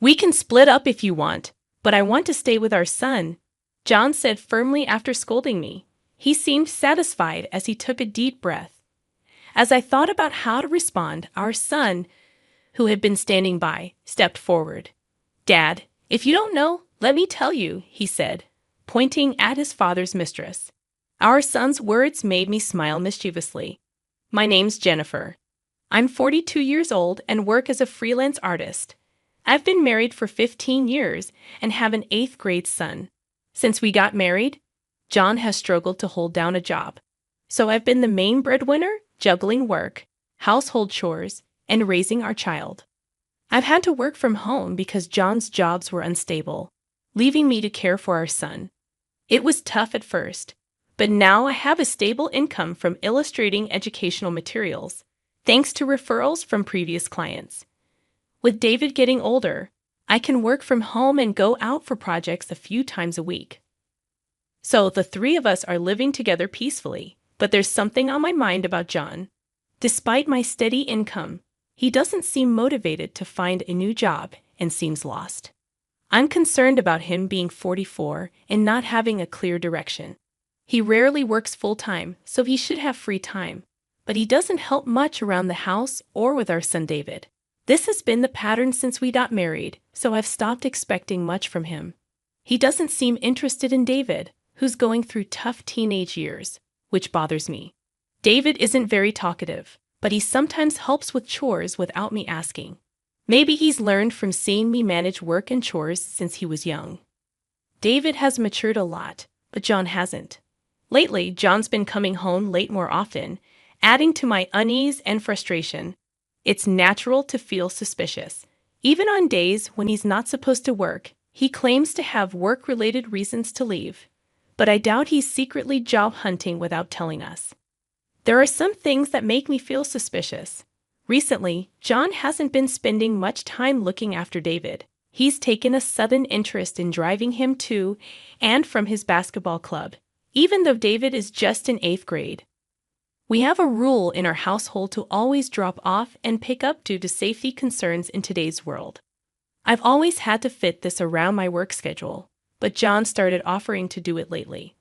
We can split up if you want, but I want to stay with our son, John said firmly after scolding me. He seemed satisfied as he took a deep breath. As I thought about how to respond, our son, who had been standing by, stepped forward. Dad, if you don't know, let me tell you, he said, pointing at his father's mistress. Our son's words made me smile mischievously. My name's Jennifer. I'm 42 years old and work as a freelance artist. I've been married for 15 years and have an 8th grade son. Since we got married, John has struggled to hold down a job. So I've been the main breadwinner, juggling work, household chores, and raising our child. I've had to work from home because John's jobs were unstable, leaving me to care for our son. It was tough at first, but now I have a stable income from illustrating educational materials, thanks to referrals from previous clients. With David getting older, I can work from home and go out for projects a few times a week. So the three of us are living together peacefully, but there's something on my mind about John. Despite my steady income, he doesn't seem motivated to find a new job and seems lost. I'm concerned about him being 44 and not having a clear direction. He rarely works full-time, so he should have free time, but he doesn't help much around the house or with our son David. This has been the pattern since we got married, so I've stopped expecting much from him. He doesn't seem interested in David, who's going through tough teenage years, which bothers me. David isn't very talkative, but he sometimes helps with chores without me asking. Maybe he's learned from seeing me manage work and chores since he was young. David has matured a lot, but John hasn't. Lately, John's been coming home late more often, adding to my unease and frustration. It's natural to feel suspicious. Even on days when he's not supposed to work, he claims to have work-related reasons to leave. But I doubt he's secretly job hunting without telling us. There are some things that make me feel suspicious. Recently, John hasn't been spending much time looking after David. He's taken a sudden interest in driving him to and from his basketball club, even though David is just in 8th grade. We have a rule in our household to always drop off and pick up due to safety concerns in today's world. I've always had to fit this around my work schedule, but John started offering to do it lately.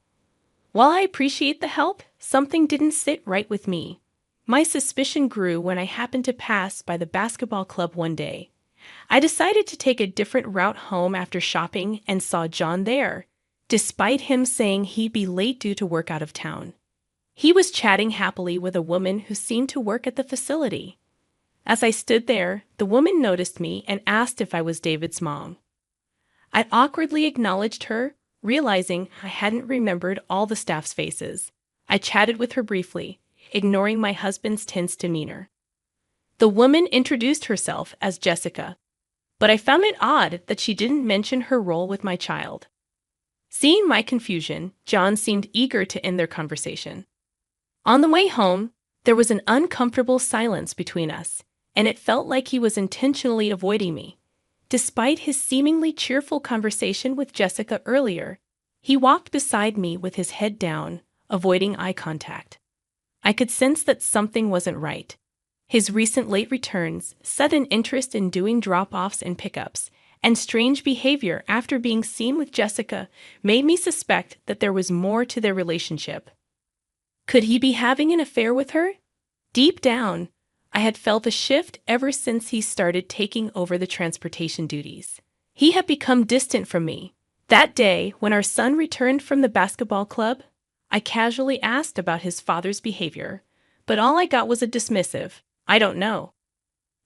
While I appreciate the help, something didn't sit right with me. My suspicion grew when I happened to pass by the basketball club one day. I decided to take a different route home after shopping and saw John there, despite him saying he'd be late due to work out of town. He was chatting happily with a woman who seemed to work at the facility. As I stood there, the woman noticed me and asked if I was David's mom. I awkwardly acknowledged her, realizing I hadn't remembered all the staff's faces. I chatted with her briefly, ignoring my husband's tense demeanor. The woman introduced herself as Jessica, but I found it odd that she didn't mention her role with my child. Seeing my confusion, John seemed eager to end their conversation. On the way home, there was an uncomfortable silence between us, and it felt like he was intentionally avoiding me. Despite his seemingly cheerful conversation with Jessica earlier, he walked beside me with his head down, avoiding eye contact. I could sense that something wasn't right. His recent late returns, sudden interest in doing drop-offs and pickups, and strange behavior after being seen with Jessica made me suspect that there was more to their relationship. Could he be having an affair with her? Deep down, I had felt a shift ever since he started taking over the transportation duties. He had become distant from me. That day, when our son returned from the basketball club, I casually asked about his father's behavior, but all I got was a dismissive, "I don't know."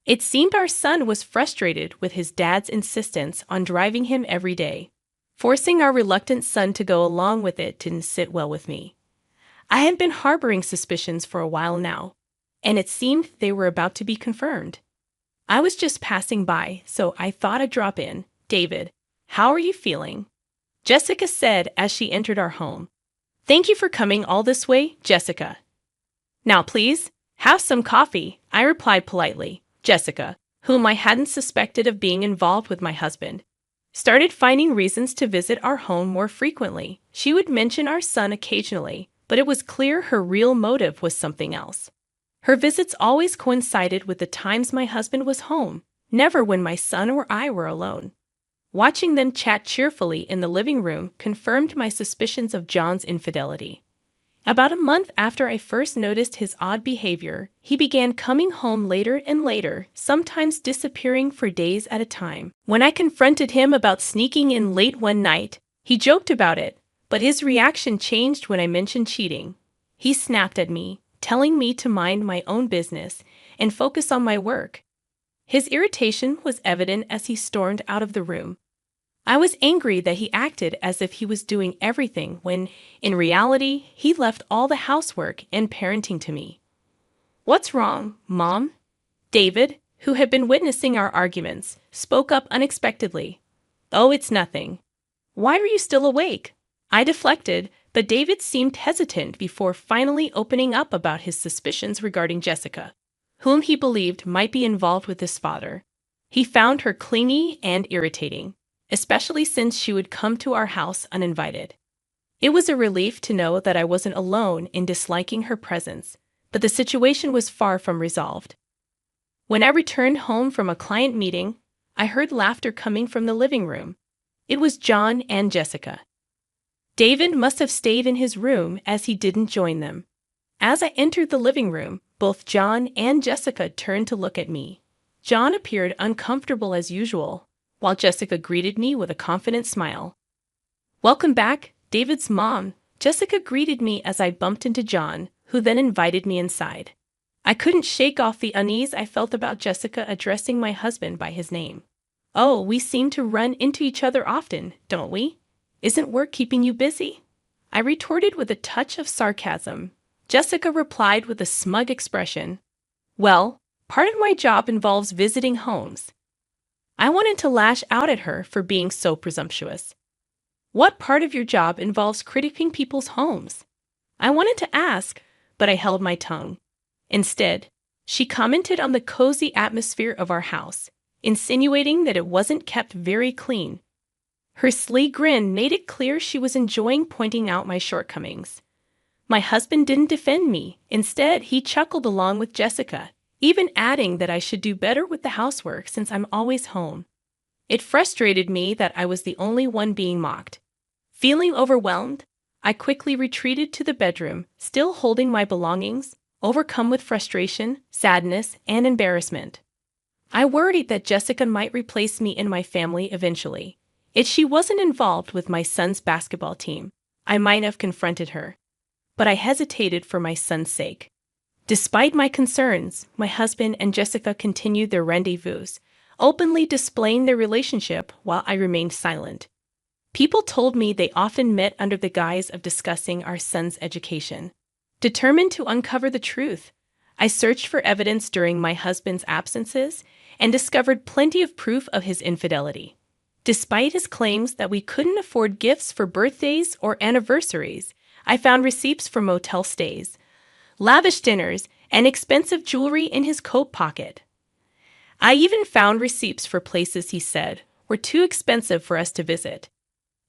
It seemed our son was frustrated with his dad's insistence on driving him every day. Forcing our reluctant son to go along with it didn't sit well with me. I had been harboring suspicions for a while now, and it seemed they were about to be confirmed. I was just passing by, so I thought I'd drop in. "David, how are you feeling?" Jessica said as she entered our home. "Thank you for coming all this way, Jessica." "Now please, have some coffee," I replied politely. Jessica, whom I hadn't suspected of being involved with my husband, started finding reasons to visit our home more frequently. She would mention our son occasionally, but it was clear her real motive was something else. Her visits always coincided with the times my husband was home, Never when my son or I were alone. Watching them chat cheerfully in the living room confirmed my suspicions of John's infidelity. About a month after I first noticed his odd behavior, he began coming home later and later, sometimes disappearing for days at a time. When I confronted him about sneaking in late one night, he joked about it, but his reaction changed when I mentioned cheating. He snapped at me, telling me to mind my own business and focus on my work. His irritation was evident as he stormed out of the room. I was angry that he acted as if he was doing everything when, in reality, he left all the housework and parenting to me. "What's wrong, Mom?" David, who had been witnessing our arguments, spoke up unexpectedly. "Oh, it's nothing. Why are you still awake?" I deflected, but David seemed hesitant before finally opening up about his suspicions regarding Jessica, whom he believed might be involved with his father. He found her clingy and irritating, especially since she would come to our house uninvited. It was a relief to know that I wasn't alone in disliking her presence, but the situation was far from resolved. When I returned home from a client meeting, I heard laughter coming from the living room. It was John and Jessica. David must have stayed in his room as he didn't join them. As I entered the living room, both John and Jessica turned to look at me. John appeared uncomfortable as usual, while Jessica greeted me with a confident smile. "Welcome back, David's mom," Jessica greeted me as I bumped into John, who then invited me inside. I couldn't shake off the unease I felt about Jessica addressing my husband by his name. "Oh, we seem to run into each other often, don't we? Isn't work keeping you busy?" I retorted with a touch of sarcasm. Jessica replied with a smug expression. "Well, part of my job involves visiting homes." I wanted to lash out at her for being so presumptuous. "What part of your job involves critiquing people's homes?" I wanted to ask, but I held my tongue. Instead, she commented on the cozy atmosphere of our house, insinuating that it wasn't kept very clean. Her sly grin made it clear she was enjoying pointing out my shortcomings. My husband didn't defend me. Instead, he chuckled along with Jessica, even adding that I should do better with the housework since I'm always home. It frustrated me that I was the only one being mocked. Feeling overwhelmed, I quickly retreated to the bedroom, still holding my belongings, overcome with frustration, sadness, and embarrassment. I worried that Jessica might replace me in my family eventually. If she wasn't involved with my son's basketball team, I might have confronted her. But I hesitated for my son's sake. Despite my concerns, my husband and Jessica continued their rendezvous, openly displaying their relationship while I remained silent. People told me they often met under the guise of discussing our son's education. Determined to uncover the truth, I searched for evidence during my husband's absences and discovered plenty of proof of his infidelity. Despite his claims that we couldn't afford gifts for birthdays or anniversaries, I found receipts for motel stays, lavish dinners, and expensive jewelry in his coat pocket. I even found receipts for places he said were too expensive for us to visit.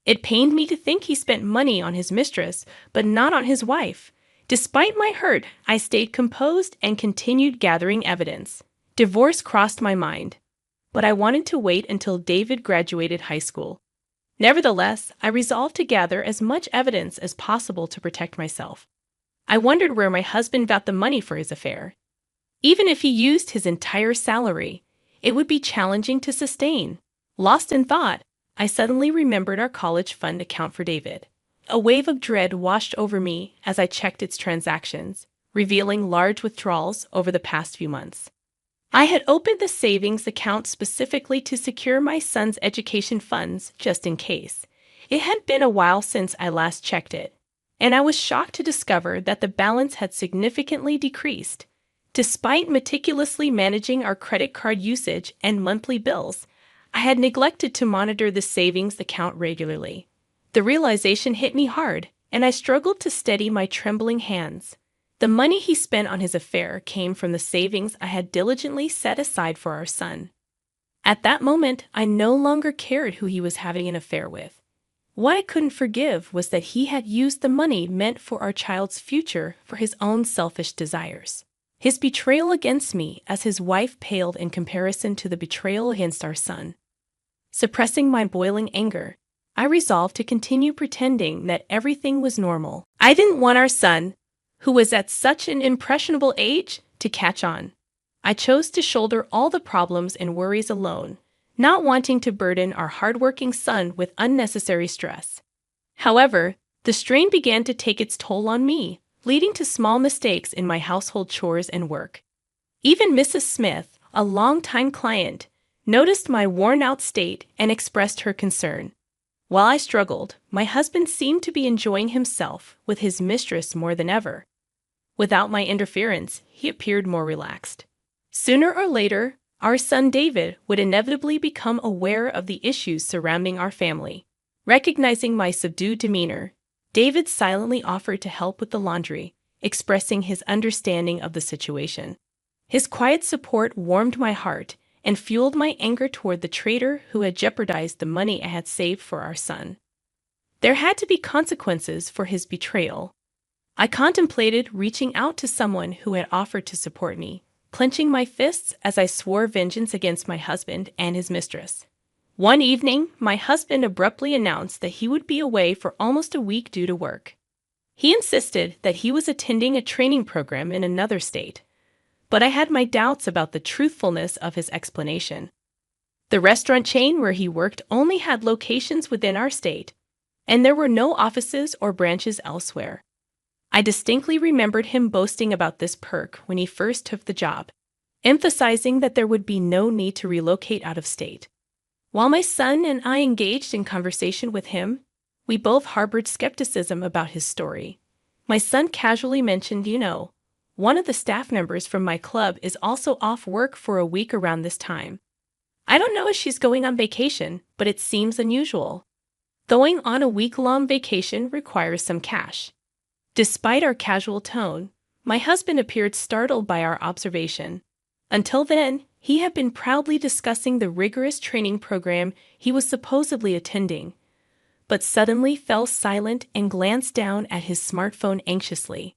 It pained me to think he spent money on his mistress, but not on his wife. Despite my hurt, I stayed composed and continued gathering evidence. Divorce crossed my mind, but I wanted to wait until David graduated high school. Nevertheless, I resolved to gather as much evidence as possible to protect myself. I wondered where my husband got the money for his affair. Even if he used his entire salary, it would be challenging to sustain. Lost in thought, I suddenly remembered our college fund account for David. A wave of dread washed over me as I checked its transactions, revealing large withdrawals over the past few months. I had opened the savings account specifically to secure my son's education funds just in case. It had been a while since I last checked it, and I was shocked to discover that the balance had significantly decreased. Despite meticulously managing our credit card usage and monthly bills, I had neglected to monitor the savings account regularly. The realization hit me hard, and I struggled to steady my trembling hands. The money he spent on his affair came from the savings I had diligently set aside for our son. At that moment, I no longer cared who he was having an affair with. What I couldn't forgive was that he had used the money meant for our child's future for his own selfish desires. His betrayal against me as his wife paled in comparison to the betrayal against our son. Suppressing my boiling anger, I resolved to continue pretending that everything was normal. I didn't want our son, who was at such an impressionable age, to catch on. I chose to shoulder all the problems and worries alone, not wanting to burden our hardworking son with unnecessary stress. However, the strain began to take its toll on me, leading to small mistakes in my household chores and work. Even Mrs. Smith, a longtime client, noticed my worn-out state and expressed her concern. While I struggled, my husband seemed to be enjoying himself with his mistress more than ever. Without my interference, he appeared more relaxed. Sooner or later, our son David would inevitably become aware of the issues surrounding our family. Recognizing my subdued demeanor, David silently offered to help with the laundry, expressing his understanding of the situation. His quiet support warmed my heart and fueled my anger toward the traitor who had jeopardized the money I had saved for our son. There had to be consequences for his betrayal. I contemplated reaching out to someone who had offered to support me, clenching my fists as I swore vengeance against my husband and his mistress. One evening, my husband abruptly announced that he would be away for almost a week due to work. He insisted that he was attending a training program in another state, but I had my doubts about the truthfulness of his explanation. The restaurant chain where he worked only had locations within our state, and there were no offices or branches elsewhere. I distinctly remembered him boasting about this perk when he first took the job, emphasizing that there would be no need to relocate out of state. While my son and I engaged in conversation with him, we both harbored skepticism about his story. My son casually mentioned, one of the staff members from my club is also off work for a week around this time. I don't know if she's going on vacation, but it seems unusual. Going on a week-long vacation requires some cash. Despite our casual tone, my husband appeared startled by our observation. Until then, he had been proudly discussing the rigorous training program he was supposedly attending, but suddenly fell silent and glanced down at his smartphone anxiously.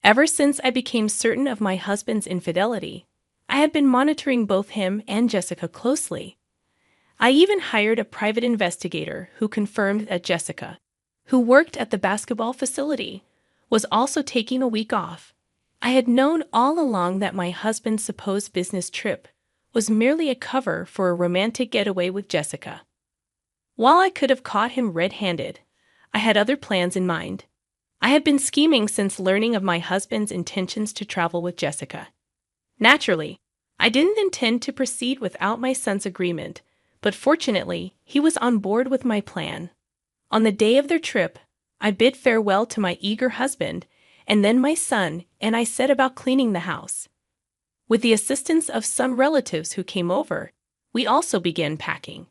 Ever since I became certain of my husband's infidelity, I had been monitoring both him and Jessica closely. I even hired a private investigator who confirmed that Jessica, who worked at the basketball facility, was also taking a week off. I had known all along that my husband's supposed business trip was merely a cover for a romantic getaway with Jessica. While I could have caught him red-handed, I had other plans in mind. I had been scheming since learning of my husband's intentions to travel with Jessica. Naturally, I didn't intend to proceed without my son's agreement, but fortunately, he was on board with my plan. On the day of their trip, I bid farewell to my eager husband, and then my son and I set about cleaning the house. With the assistance of some relatives who came over, we also began packing.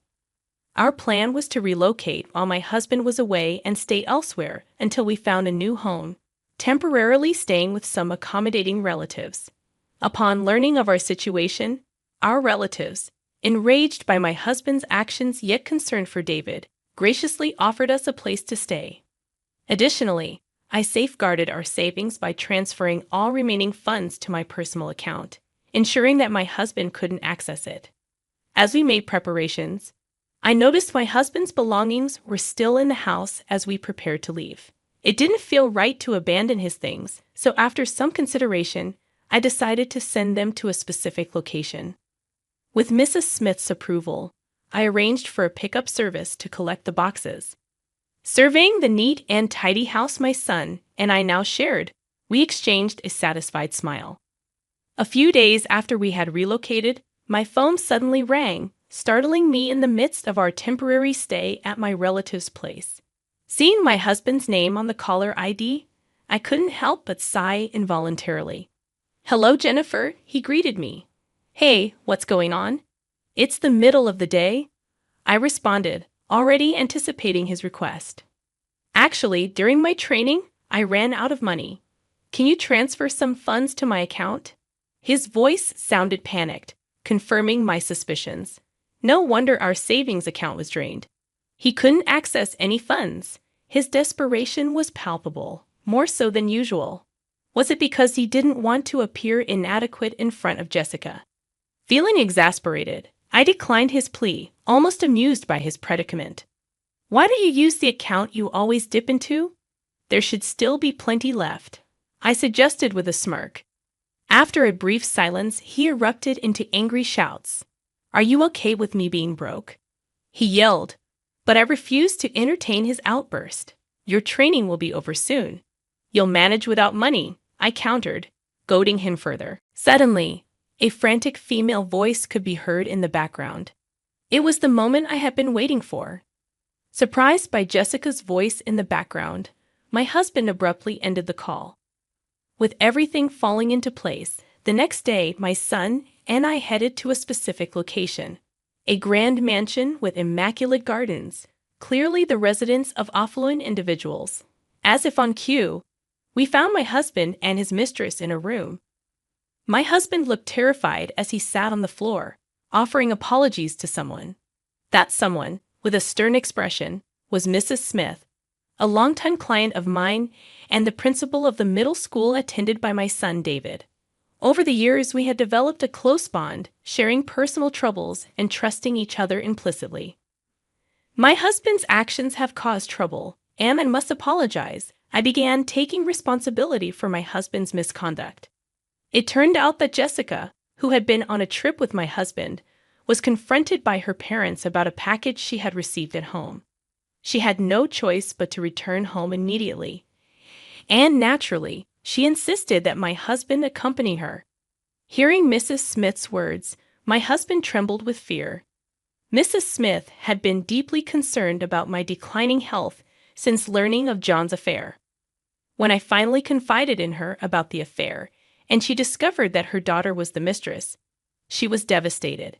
Our plan was to relocate while my husband was away and stay elsewhere until we found a new home, temporarily staying with some accommodating relatives. Upon learning of our situation, our relatives, enraged by my husband's actions yet concerned for David, graciously offered us a place to stay. Additionally, I safeguarded our savings by transferring all remaining funds to my personal account, ensuring that my husband couldn't access it. As we made preparations, I noticed my husband's belongings were still in the house as we prepared to leave. It didn't feel right to abandon his things, so after some consideration, I decided to send them to a specific location. With Mrs. Smith's approval, I arranged for a pickup service to collect the boxes. Surveying the neat and tidy house my son and I now shared, we exchanged a satisfied smile. A few days after we had relocated, my phone suddenly rang, startling me in the midst of our temporary stay at my relative's place. Seeing my husband's name on the caller ID, I couldn't help but sigh involuntarily. "Hello, Jennifer," he greeted me. "Hey, what's going on?" "It's the middle of the day," I responded, already anticipating his request. "Actually, during my training, I ran out of money. Can you transfer some funds to my account?" His voice sounded panicked, confirming my suspicions. No wonder our savings account was drained. He couldn't access any funds. His desperation was palpable, more so than usual. Was it because he didn't want to appear inadequate in front of Jessica? Feeling exasperated, I declined his plea, almost amused by his predicament. Why do you use the account you always dip into? There should still be plenty left, I suggested with a smirk. After a brief silence, he erupted into angry shouts. Are you okay with me being broke? He yelled, but I refused to entertain his outburst. Your training will be over soon. You'll manage without money, I countered, goading him further. Suddenly, a frantic female voice could be heard in the background. It was the moment I had been waiting for. Surprised by Jessica's voice in the background, my husband abruptly ended the call. With everything falling into place, the next day my son and I headed to a specific location. A grand mansion with immaculate gardens, clearly the residence of affluent individuals. As if on cue, we found my husband and his mistress in a room. My husband looked terrified as he sat on the floor, offering apologies to someone. That someone, with a stern expression, was Mrs. Smith, a longtime client of mine and the principal of the middle school attended by my son David. Over the years, we had developed a close bond, sharing personal troubles and trusting each other implicitly. My husband's actions have caused trouble, and I must apologize. I began taking responsibility for my husband's misconduct. It turned out that Jessica, who had been on a trip with my husband, was confronted by her parents about a package she had received at home. She had no choice but to return home immediately. And naturally, she insisted that my husband accompany her. Hearing Mrs. Smith's words, my husband trembled with fear. Mrs. Smith had been deeply concerned about my declining health since learning of John's affair. When I finally confided in her about the affair, and she discovered that her daughter was the mistress, she was devastated.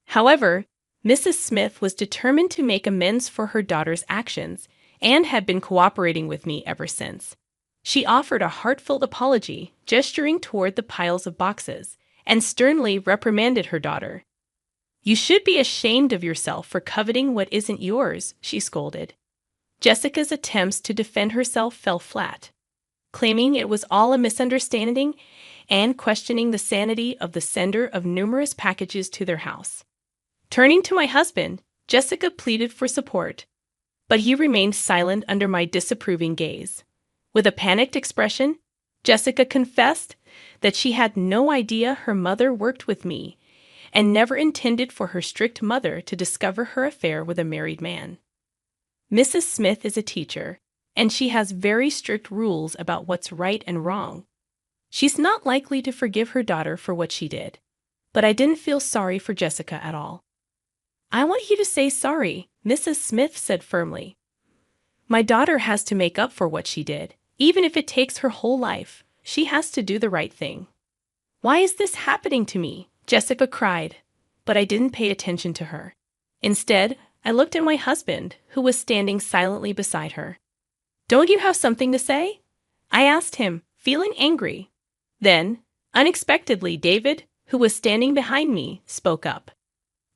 However, Mrs. Smith was determined to make amends for her daughter's actions and had been cooperating with me ever since. She offered a heartfelt apology, gesturing toward the piles of boxes, and sternly reprimanded her daughter. You should be ashamed of yourself for coveting what isn't yours, she scolded. Jessica's attempts to defend herself fell flat, claiming it was all a misunderstanding and questioning the sanity of the sender of numerous packages to their house. Turning to my husband, Jessica pleaded for support, but he remained silent under my disapproving gaze. With a panicked expression, Jessica confessed that she had no idea her mother worked with me and never intended for her strict mother to discover her affair with a married man. Mrs. Smith is a teacher, and she has very strict rules about what's right and wrong. She's not likely to forgive her daughter for what she did, but I didn't feel sorry for Jessica at all. I want you to say sorry, Mrs. Smith said firmly. My daughter has to make up for what she did. Even if it takes her whole life, she has to do the right thing. Why is this happening to me? Jessica cried, but I didn't pay attention to her. Instead, I looked at my husband, who was standing silently beside her. Don't you have something to say? I asked him, feeling angry. Then, unexpectedly, David, who was standing behind me, spoke up.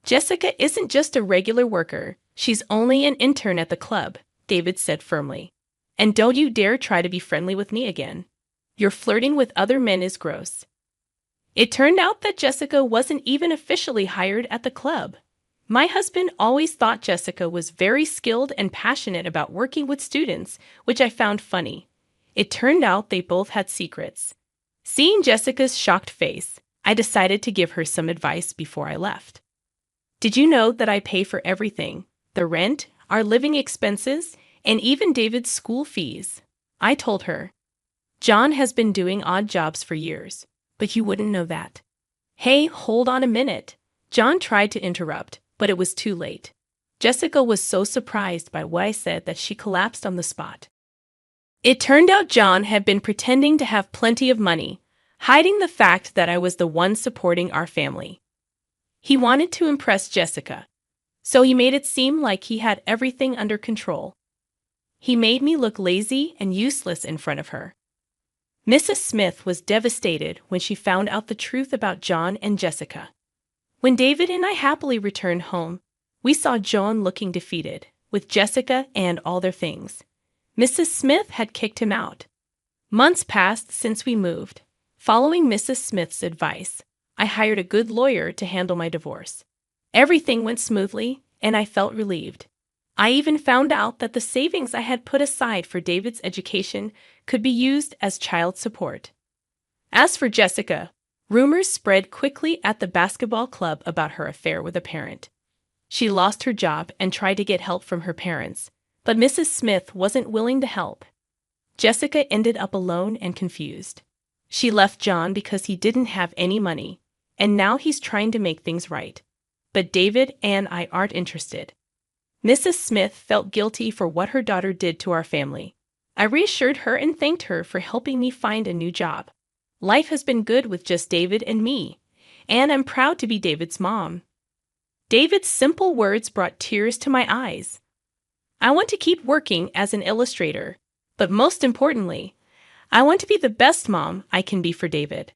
Jessica isn't just a regular worker. She's only an intern at the club, David said firmly. And don't you dare try to be friendly with me again. Your flirting with other men is gross. It turned out that Jessica wasn't even officially hired at the club. My husband always thought Jessica was very skilled and passionate about working with students, which I found funny. It turned out they both had secrets. Seeing Jessica's shocked face, I decided to give her some advice before I left. Did you know that I pay for everything? The rent, our living expenses, and even David's school fees. I told her. John has been doing odd jobs for years, but you wouldn't know that. Hey, hold on a minute. John tried to interrupt, but it was too late. Jessica was so surprised by what I said that she collapsed on the spot. It turned out John had been pretending to have plenty of money, hiding the fact that I was the one supporting our family. He wanted to impress Jessica, so he made it seem like he had everything under control. He made me look lazy and useless in front of her. Mrs. Smith was devastated when she found out the truth about John and Jessica. When David and I happily returned home, we saw John looking defeated, with Jessica and all their things. Mrs. Smith had kicked him out. Months passed since we moved. Following Mrs. Smith's advice, I hired a good lawyer to handle my divorce. Everything went smoothly, and I felt relieved. I even found out that the savings I had put aside for David's education could be used as child support. As for Jessica, rumors spread quickly at the basketball club about her affair with a parent. She lost her job and tried to get help from her parents, but Mrs. Smith wasn't willing to help. Jessica ended up alone and confused. She left John because he didn't have any money, and now he's trying to make things right. But David and I aren't interested. Mrs. Smith felt guilty for what her daughter did to our family. I reassured her and thanked her for helping me find a new job. Life has been good with just David and me, and I'm proud to be David's mom. David's simple words brought tears to my eyes. I want to keep working as an illustrator, but most importantly, I want to be the best mom I can be for David.